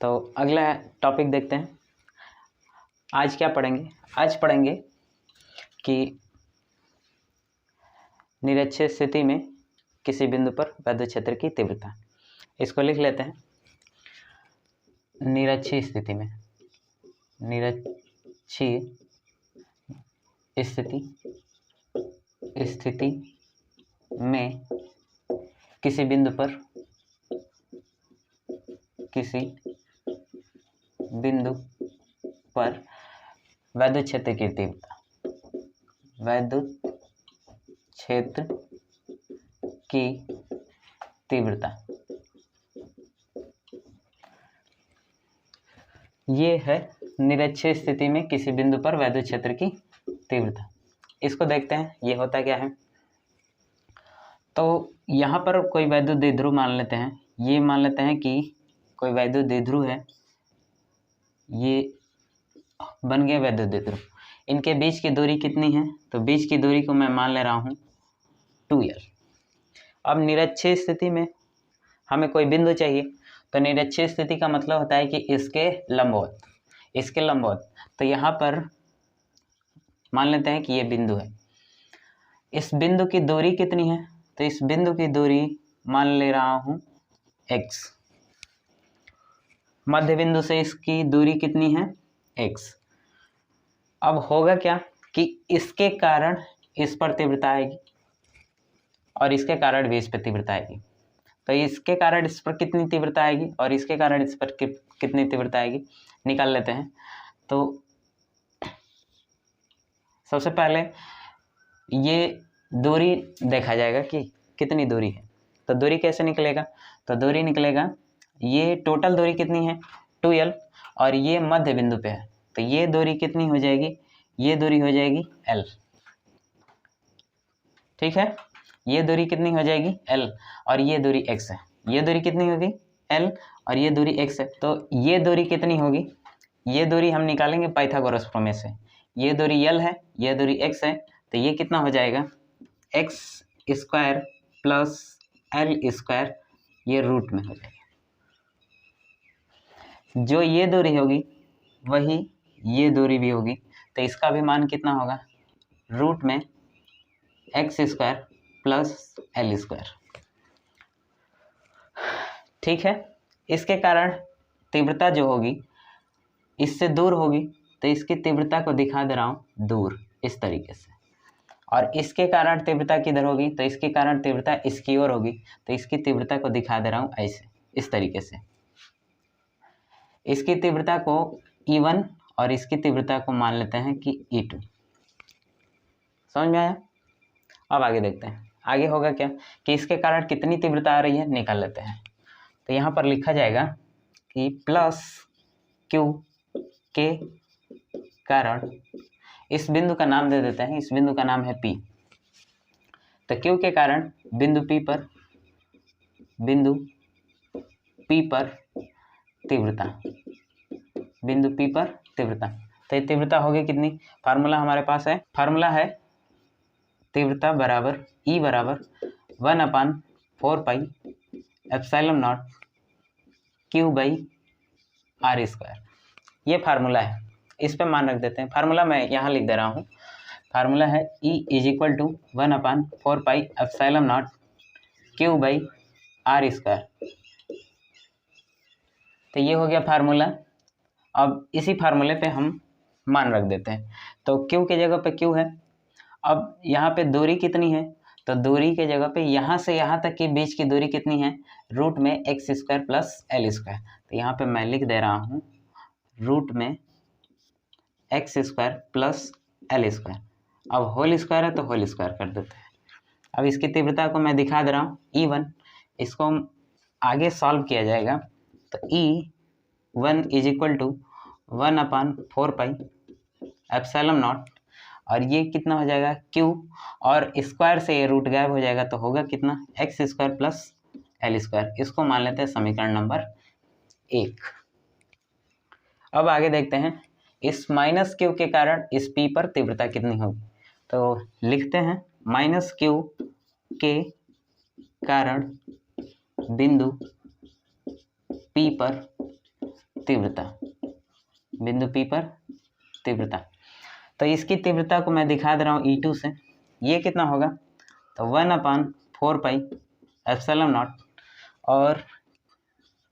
तो अगला टॉपिक देखते हैं। आज क्या पढ़ेंगे? आज पढ़ेंगे कि निरक्षीय स्थिति में किसी बिंदु पर विद्युत क्षेत्र की तीव्रता। इसको लिख लेते हैं। निरक्षीय स्थिति में, निरक्षीय स्थिति में किसी बिंदु पर विद्युत क्षेत्र की तीव्रता, विद्युत क्षेत्र की तीव्रता, ये है निरक्षीय स्थिति में किसी बिंदु पर विद्युत क्षेत्र की तीव्रता। इसको देखते हैं ये होता क्या है। तो यहाँ पर कोई वैद्युत द्विध्रुव मान लेते हैं। ये मान लेते हैं कि कोई वैद्युत द्विध्रुव है, ये बन गया वैद्युत द्विध्रुव। इनके बीच की दूरी कितनी है? तो बीच की दूरी को मैं मान ले रहा हूँ 2L। अब निरक्षीय स्थिति में हमें कोई बिंदु चाहिए, तो निरक्षीय स्थिति का मतलब होता है कि इसके लंबवत। तो यहाँ पर मान लेते हैं कि ये बिंदु है। इस बिंदु की दूरी कितनी है? तो इस बिंदु की दूरी मान ले रहा हूँ x। मध्य बिंदु से इसकी दूरी कितनी है? x। अब होगा क्या कि इसके कारण इस पर तीव्रता आएगी और इसके कारण भी इस पर तीव्रता आएगी। तो इसके कारण इस पर कितनी तीव्रता आएगी और इसके कारण इस पर कितनी तीव्रता आएगी, निकाल लेते हैं। तो सबसे पहले ये दूरी देखा जाएगा कि कितनी दूरी है। तो दूरी कैसे निकलेगा? तो दूरी निकलेगा, ये टोटल दूरी कितनी है 2L और ये मध्य बिंदु पे है, तो ये दूरी कितनी हो जाएगी? ये दूरी हो जाएगी L। ठीक है, ये दूरी कितनी हो जाएगी? L और ये दूरी x है। ये दूरी कितनी होगी? L और ये दूरी x है। तो ये दूरी कितनी होगी? ये दूरी हम निकालेंगे पाइथागोरस प्रमेय से। ये दूरी L है, ये दूरी x है, तो ये कितना हो जाएगा? x square plus L square, ये रूट में हो जाएगा। जो ये दूरी होगी वही ये दूरी भी होगी, तो इसका भी मान कितना होगा? रूट में x square plus L square. ठीक है, इसके कारण तीव्रता जो होगी इससे दूर होगी, तो इसकी तीव्रता को दिखा दे रहा हूँ दूर इस तरीके से। और इसके कारण तीव्रता किधर होगी? तो इसके कारण तीव्रता इसकी ओर होगी, तो इसकी तीव्रता को दिखा दे रहा हूँ ऐसे, इस तरीके से। इसकी तीव्रता को E1 और इसकी तीव्रता को मान लेते हैं कि E2। समझ में आया? अब आगे देखते हैं। आगे होगा क्या कि इसके कारण कितनी तीव्रता आ रही है, निकाल लेते हैं। तो यहाँ पर लिखा जाएगा कि प्लस Q के कारण, इस बिंदु का नाम दे देते हैं, इस बिंदु का नाम है P। तो Q के कारण बिंदु P पर तीव्रता, तो ये तीव्रता होगी कितनी? फार्मूला हमारे पास है, फार्मूला है तीव्रता बराबर E बराबर 1/4 एप्सिलॉन नॉट Q/r²। ये फार्मूला है, इस पे मान रख देते हैं। फार्मूला मैं यहाँ लिख दे रहा हूँ। फार्मूला है E = 1/4 एप्सिलॉन नॉट Q/r²। तो ये हो गया फार्मूला। अब इसी फार्मूले पे हम मान रख देते हैं। तो Q की जगह पे Q है। अब यहाँ पे दूरी कितनी है? तो दूरी के जगह पे यहाँ से यहाँ तक के बीच की दूरी कितनी है? रूट में x² प्लस L स्क्वायर। तो यहाँ पे मैं लिख दे रहा हूँ रूट में x² प्लस L स्क्वायर। अब होल स्क्वायर है तो होल स्क्वायर कर देते हैं। अब इसकी तीव्रता को मैं दिखा दे रहा हूँ E1। इसको आगे सॉल्व किया जाएगा, तो E1 = 1/4 एप्सिलॉन नॉट, और ये कितना हो जाएगा Q, और स्क्वायर से ये रूट गायब हो जाएगा, तो होगा कितना? x² plus L square. इसको मान लेते हैं समीकरण नंबर 1। अब आगे देखते हैं इस -Q के कारण इस P पर तीव्रता कितनी होगी। तो लिखते हैं -Q के कारण बिंदु P पर तीव्रता, बिंदु P पर तीव्रता। तो इसकी तीव्रता को मैं दिखा दे रहा हूँ E2 से। ये कितना होगा, तो 1/4πε0 और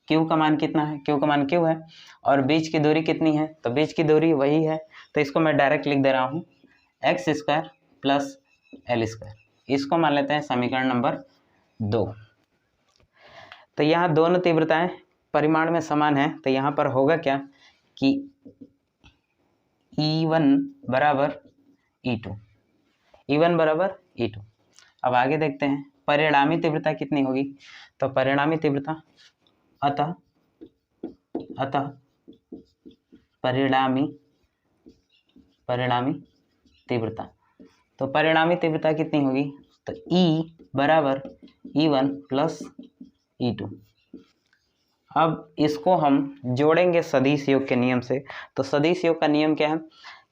Q का मान कितना है, Q का मान Q है और बीच की दूरी कितनी है, तो बीच की दूरी वही है। तो इसको मैं डायरेक्ट लिख दे रहा हूँ x² + L²। इसको मान लेते हैं समीकरण नंबर 2। तो यहाँ दोनों तीव्रताएं परिमाण में समान है, तो यहाँ पर होगा क्या कि E1 बराबर E2, E1 बराबर E2। अब आगे देखते हैं परिणामी तीव्रता कितनी होगी। तो परिणामी तीव्रता अतः परिणामी तीव्रता, तो परिणामी तीव्रता कितनी होगी, तो E बराबर E1 + E2। अब इसको हम जोड़ेंगे सदिश योग के नियम से। तो सदिश योग का नियम क्या है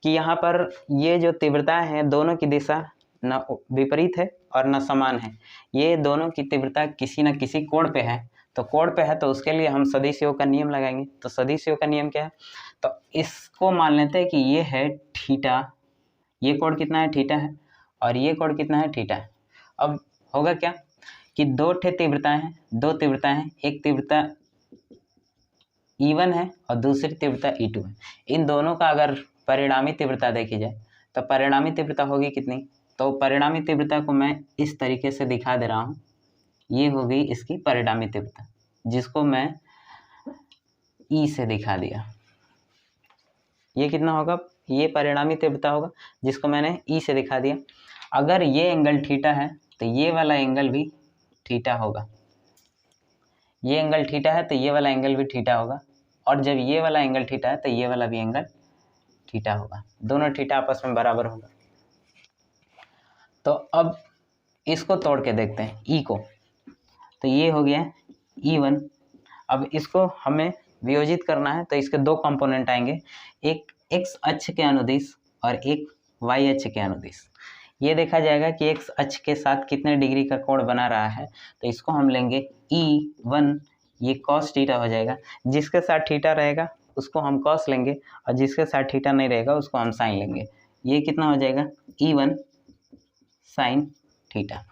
कि यहाँ पर ये जो तीव्रता है दोनों की दिशा न विपरीत है और न समान है। ये दोनों की तीव्रता किसी न किसी कोण पे है, तो कोण पे है तो उसके लिए हम सदिश योग का नियम लगाएंगे। तो सदिश योग का नियम क्या है, तो इसको मान लेते हैं कि ये है थीटा, ये कोण कितना है, थीटा है, और ये कोण कितना है, थीटा है। अब होगा क्या कि दो तीव्रताएं हैं, एक तीव्रता E1 है और दूसरी तीव्रता E2 है। इन दोनों का अगर परिणामी तीव्रता देखी जाए तो परिणामी तीव्रता होगी कितनी, तो परिणामी तीव्रता को मैं इस तरीके से दिखा दे रहा हूँ। ये हो गई इसकी परिणामी तीव्रता, जिसको मैं E से दिखा दिया। ये कितना होगा, ये परिणामी तीव्रता होगा जिसको मैंने E से दिखा दिया। अगर ये एंगल थीटा है तो ये वाला एंगल भी थीटा होगा, ये एंगल थीटा है तो ये वाला एंगल भी थीटा होगा, और जब ये वाला एंगल थीटा है तो ये वाला भी एंगल थीटा होगा, दोनों थीटा आपस में बराबर होगा। तो अब इसको तोड़ के देखते हैं E को, तो ये हो गया E1। अब इसको हमें वियोजित करना है तो इसके दो कंपोनेंट आएंगे, एक x अक्ष के अनुदिश और एक y अक्ष के अनुदिश। ये देखा जाएगा कि x अक्ष के साथ कितने डिग्री का कोण बना रहा है, तो इसको हम लेंगे E1, ये cos थीटा हो जाएगा। जिसके साथ थीटा रहेगा उसको हम cos लेंगे और जिसके साथ थीटा नहीं रहेगा उसको हम sin लेंगे। ये कितना हो जाएगा, E1 sin थीटा।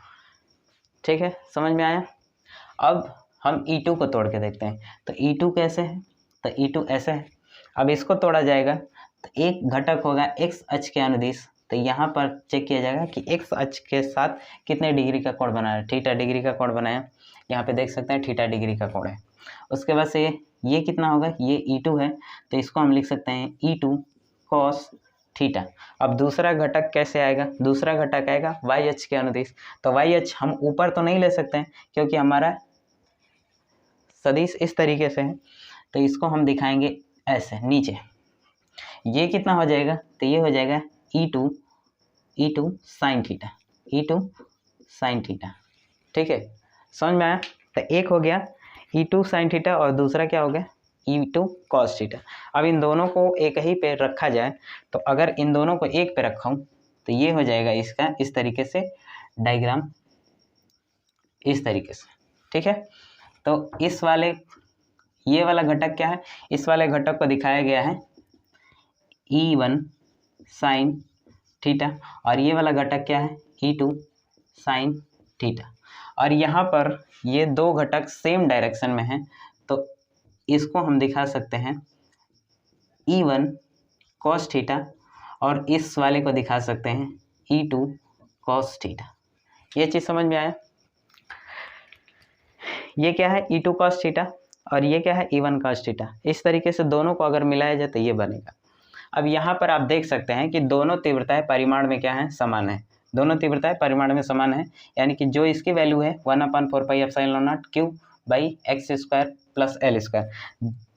ठीक है, समझ में आया। अब हम E2 को तोड़ के देखते हैं। तो E2 कैसे है, तो E2 ऐसे है। अब इसको तोड़ा जाएगा तो एक घटक होगा x अक्ष के अनुदिश, तो यहाँ पर चेक किया जाएगा कि x अक्ष के साथ कितने डिग्री का कोण बना है, थीटा डिग्री का कोण बनाया। यहाँ पे देख सकते हैं थीटा डिग्री का कोण है। उसके बाद से ये कितना होगा, ये E2 है, तो इसको हम लिख सकते हैं E2 cos थीटा। अब दूसरा घटक कैसे आएगा, दूसरा घटक आएगा y अक्ष के अनुदिश। तो y अक्ष हम ऊपर तो नहीं ले सकते हैं क्योंकि हमारा सदिश इस तरीके से है, तो इसको हम दिखाएंगे ऐसे नीचे। ये कितना हो जाएगा, तो ये हो जाएगा E2 sin theta, E2 sin theta. ठीक है, समझ में आया। तो एक हो गया E2 sin थीटा और दूसरा क्या हो गया, E2 cos थीटा। अब इन दोनों को एक ही पे रखा जाए, तो अगर इन दोनों को एक पे रखा हूँ तो ये हो जाएगा इसका इस तरीके से डायग्राम, इस तरीके से। ठीक है, तो इस वाले ये वाला घटक क्या है, इस वाले घटक को दिखाया गया है E1 sin थीटा, और ये वाला घटक क्या है, E2 sin थीटा। और यहाँ पर ये दो घटक सेम डायरेक्शन में हैं, तो इसको हम दिखा सकते हैं E1 cos थीटा, और इस वाले को दिखा सकते हैं E2 cos थीटा। ये चीज़ समझ में आया। ये क्या है, E2 cos थीटा, और ये क्या है, E1 cos थीटा। इस तरीके से दोनों को अगर मिलाया जाए तो ये बनेगा। अब यहाँ पर आप देख सकते हैं कि दोनों तीव्रताएं परिमाण में क्या है, समान है। दोनों तीव्रताएं परिमाण में समान है, यानी कि जो इसकी वैल्यू है 1/4πε0 Q/x² + L²,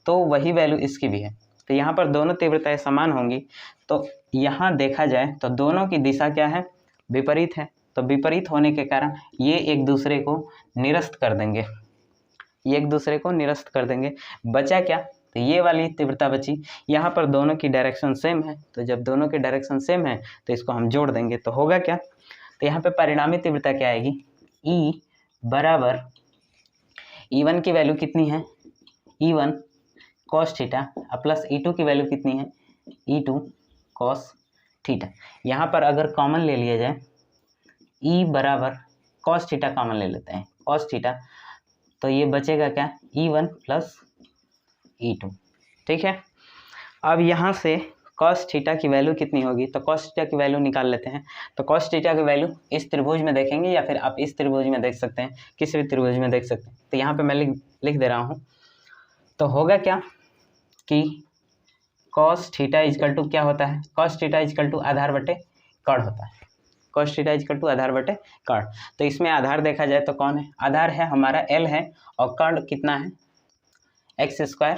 तो वही वैल्यू इसकी भी है। तो यहाँ पर दोनों तीव्रताएं समान होंगी, तो यहाँ देखा जाए तो दोनों की दिशा क्या है, विपरीत है। तो विपरीत होने के कारण ये एक दूसरे को निरस्त कर देंगे, ये एक दूसरे को निरस्त कर देंगे। बचा क्या, तो ये वाली तीव्रता बची। यहाँ पर दोनों की डायरेक्शन सेम है, तो जब दोनों की डायरेक्शन सेम है तो इसको हम जोड़ देंगे, तो होगा क्या, तो यहाँ पे परिणामी तीव्रता क्या आएगी, E बराबर E1 की वैल्यू कितनी है, E1 cos theta plus E2 की वैल्यू कितनी है, E2 कॉस थीटा। यहाँ पर अगर कॉमन ले लिया जाए, E बराबर कॉस थीटा कॉमन ले लेते हैं, कॉस थीटा, तो ये बचेगा क्या, E1 प्लस E2। ठीक है, अब यहाँ से कॉस थीटा की वैल्यू कितनी होगी, तो कॉस थीटा की वैल्यू निकाल लेते हैं। तो कॉस थीटा की वैल्यू इस त्रिभुज में देखेंगे या फिर आप इस त्रिभुज में देख सकते हैं, किसी भी त्रिभुज में देख सकते हैं। तो यहाँ पे मैं लिख दे रहा हूँ। तो होगा क्या कि कॉस थीटा इजकल टू क्या होता है, कॉस थीटा इजकल टू आधार बटे कर्ण होता है, कॉस थीटा इजकल टू आधार बटे कर्ण। तो इसमें आधार देखा जाए तो कौन है, आधार है हमारा L है, और कर्ण कितना है, x square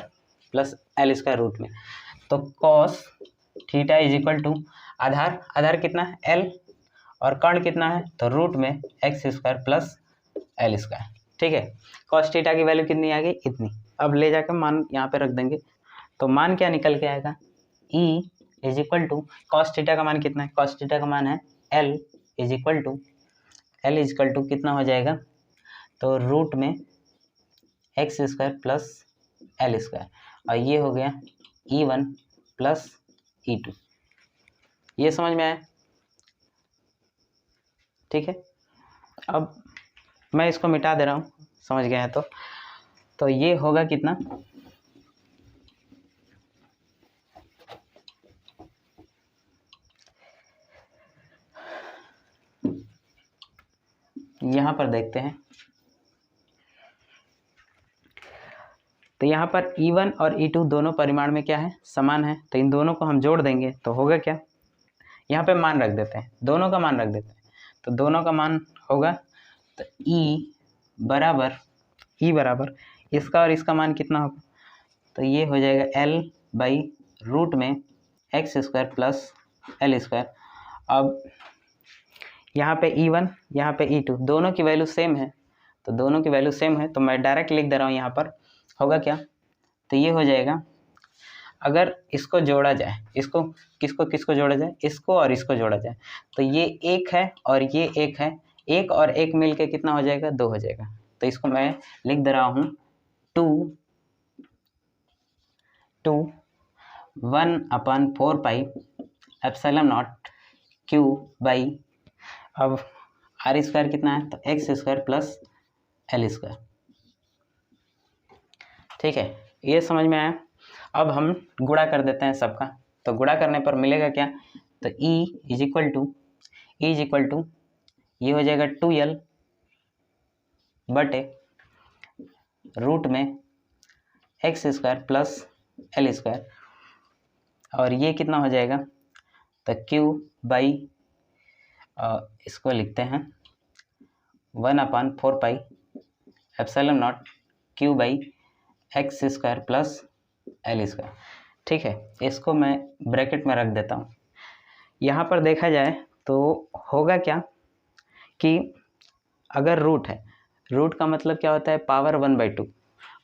plus L square root में। तो cos theta is equal to आधार, आधार कितना है L, और कर्ण कितना है, तो रूट में x square plus L square. ठीक है, कॉस थीटा की वैल्यू कितनी आ गई, इतनी। अब ले जाकर मान यहाँ पे रख देंगे, तो मान क्या निकल के आएगा, E is equal to cos theta का मान कितना है, कॉस थीटा का मान है L इज इक्वल टू कितना हो जाएगा, तो रूट में x square plus L square, और ये हो गया E1 प्लस E2। ये समझ में आया। ठीक है, अब मैं इसको मिटा दे रहा हूँ, समझ गए हैं तो ये होगा कितना, यहाँ पर देखते हैं। तो यहाँ पर E1 और E2 दोनों परिमाण में क्या है, समान है। तो इन दोनों को हम जोड़ देंगे तो होगा क्या, यहाँ पे मान रख देते हैं, दोनों का मान रख देते हैं। तो दोनों का मान होगा, तो E बराबर इसका और इसका मान कितना होगा, तो ये हो जाएगा L बाई रूट में x square plus L square. अब यहाँ पे E1 यहाँ पे E2 दोनों की वैल्यू सेम है, तो दोनों की वैल्यू सेम है, तो मैं डायरेक्ट लिख दे रहा हूँ। यहाँ पर होगा क्या, तो ये हो जाएगा, अगर इसको जोड़ा जाए, इसको किसको जोड़ा जाए, इसको और इसको जोड़ा जाए, तो ये एक है और ये एक है, एक और एक मिल के कितना हो जाएगा, 2 हो जाएगा। तो इसको मैं लिख दे रहा हूँ 1/4 pi epsilon not Q by, अब आर स्क्वायर कितना है, तो x square plus L square. ठीक है, ये समझ में आया। अब हम गुणा कर देते हैं सबका, तो गुणा करने पर मिलेगा क्या, तो E इज इक्वल टू ये हो जाएगा 2L बटे रूट में x square plus L square, और ये कितना हो जाएगा, तो Q बाई, इसको लिखते हैं 1/4 pi epsilon not Q by x square plus L square. ठीक है, इसको मैं ब्रैकेट में रख देता हूँ। यहाँ पर देखा जाए तो होगा क्या कि अगर रूट है, रूट का मतलब क्या होता है, पावर 1/2,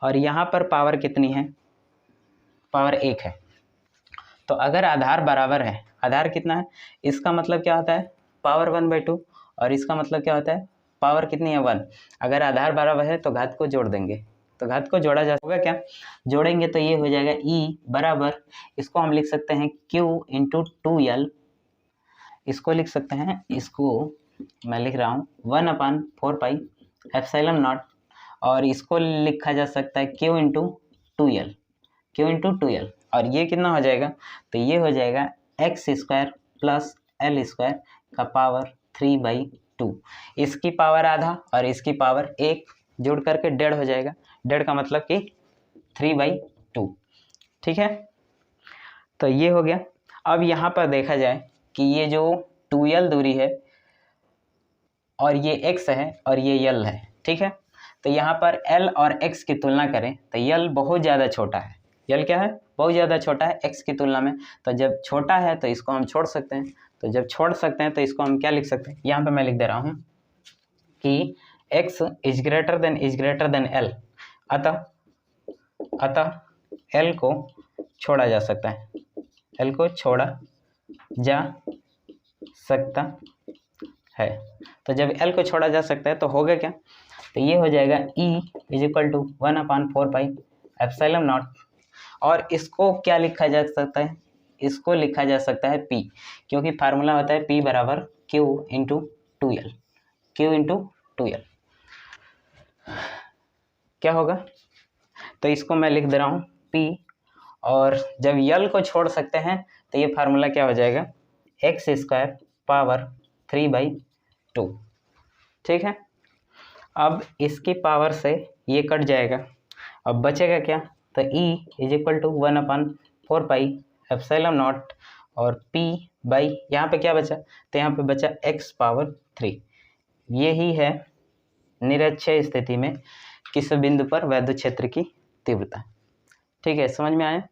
और यहाँ पर पावर कितनी है, पावर 1 है। तो अगर आधार बराबर है, आधार कितना है, इसका मतलब क्या होता है, पावर 1/2, और इसका मतलब क्या होता है, पावर कितनी है, 1। अगर आधार बराबर है तो घात को जोड़ देंगे, तो घात को जोड़ा जा होगा क्या, जोड़ेंगे तो ये हो जाएगा E बराबर, इसको हम लिख सकते हैं Q इंटू 2L, इसको लिख सकते हैं, इसको मैं लिख रहा हूँ 1/4 पाई एप्सिलॉन नॉट, और इसको लिखा जा सकता है Q इंटू 2L, और ये कितना हो जाएगा, तो ये हो जाएगा x square plus L square का पावर 3/2। इसकी पावर आधा और इसकी पावर 1 जोड़ करके 1.5 हो जाएगा, 1.5 का मतलब कि 3/2। ठीक है, तो ये हो गया। अब यहाँ पर देखा जाए कि ये जो 2L दूरी है और ये x है और ये L है। ठीक है, तो यहाँ पर L और x की तुलना करें तो L बहुत ज़्यादा छोटा है, L क्या है, बहुत ज़्यादा छोटा है x की तुलना में। तो जब छोटा है तो इसको हम छोड़ सकते हैं, तो जब छोड़ सकते हैं तो इसको हम क्या लिख सकते हैं, यहाँ पे मैं लिख दे रहा हूँ कि x is greater than L, अतः L को छोड़ा जा सकता है, L को छोड़ा जा सकता है। तो जब L को छोड़ा जा सकता है तो होगा क्या, तो ये हो जाएगा E is equal to 1/4 pi epsilon naught, और इसको क्या लिखा जा सकता है, इसको लिखा जा सकता है P, क्योंकि फार्मूला होता है P बराबर Q into 2L, Q into 2L। क्या होगा, तो इसको मैं लिख दे रहा हूँ P, और जब L को छोड़ सकते हैं तो ये फार्मूला क्या हो जाएगा, एक्स स्क्वायर पावर 3/2। ठीक है, अब इसकी पावर से ये कट जाएगा, अब बचेगा क्या, तो E इज इक्वल टू 1/4πε0 और P बाई यहाँ पे क्या बचा, तो यहाँ पे बचा x पावर 3। यही है निरक्षीय स्थिति में किस बिंदु पर वैद्युत क्षेत्र की तीव्रता। ठीक है, समझ में आया।